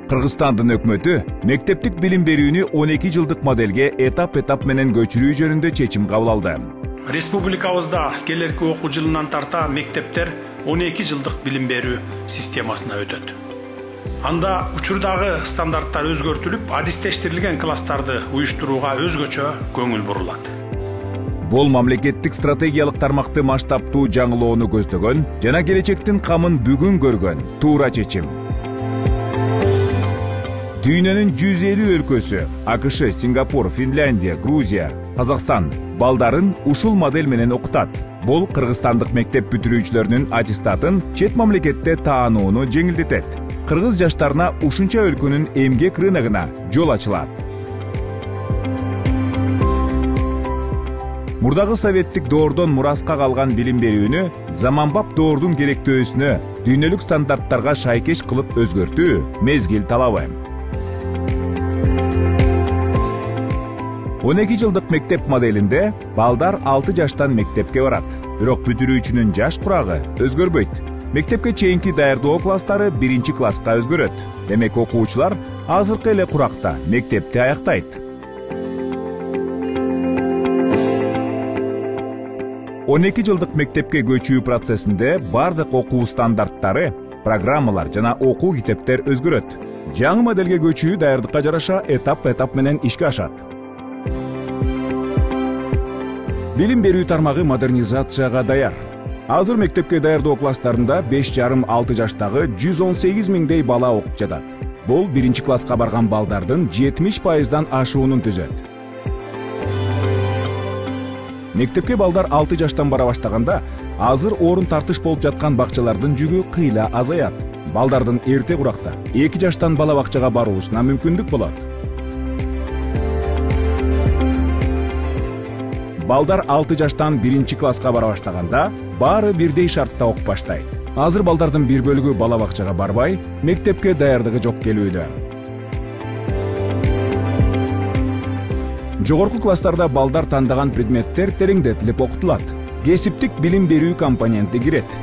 Кыргызстандын өкмөтү мектептик билим берүүнү 12 жылдык моделге этап менен көчүрүү жөнүндө чечим кабыл алды. Республикабызда келерки окуу жылынан тарта мектептер 12 жылдык билим берүү системасына өтөт. Анда учурдагы стандарттар өзгөртүлүп, адистештирилген класстарды уюштурууга өзгөчө көңүл бурулат. Бул мамлекеттик стратегиялык тармакты масштабтуу жаңылоону көздөгөн жана келечектин камын бүгүн көргөн туура чечим. Дүйнөнүн 150 өлкөсү АКШ, Сингапур, Финляндия, Грузия, Казакстан балдарын ушул модель менен окутат. Бул кыргызстандык мектеп бүтүрүүчүлөрүнүн аттестатын чет мамлекетте таанууну жеңилдетет. Кыргыз жаштарына ушунча өлкөнүн эмгек рыногуна жол ачылат. Мурдагы советтик доордон мураска калган билим берүүнү заманбап доордун керектөөсүнө, дүйнөлүк стандарттарга шайкеш кылып өзгөртүү мезгил талабы. 12 жылдык мектеп моделинде балдар 6 жаштан мектепке барат. Бирок бүтүрүүчүнүн жаш курагы өзгөрбөйт. Мектепке чейинки даярдоо класстары 1 класска өзгөрөт. Демек окуучулар азыркы эле куракта мектепти аяктайт. 12 жылдык мектепке көчүү процессинде бардык окуу стандарттары, программалар жана окуу китептер өзгөрөт. Жаңы модельге көчүү даярдыкка жараша этап менен ишке ашат. Билим берүү тармагы модернизацияга даяр. Азыр мектепке даярдоо класстарында 5,5-6 жаштагы 118 миңдей бала окуп жатат. Бул 1 класска барган балдардын 70%дан ашуунун түзөт. Мектепке балдар 6 жаштан бара баштаганда, азыр орун тартыш болуп жаткан бакчалардын жүгү кыйла азаят. Балдардын эрте куракта 2 жаштан бала бакчага баруусуна мүмкүндүк болот. Балдар 6 жаштан 1 класска бара баштаганда, баары бирдей шартта окуп баштайт. Азыр балдардын бир бөлүгү бала бакчага барбай, мектепке даярдыгы жок келүүдө. Жогорку класстарда балдар тандаган предметтер тереңдетилип окутулат. Кесиптик билим берүү компоненти кирет.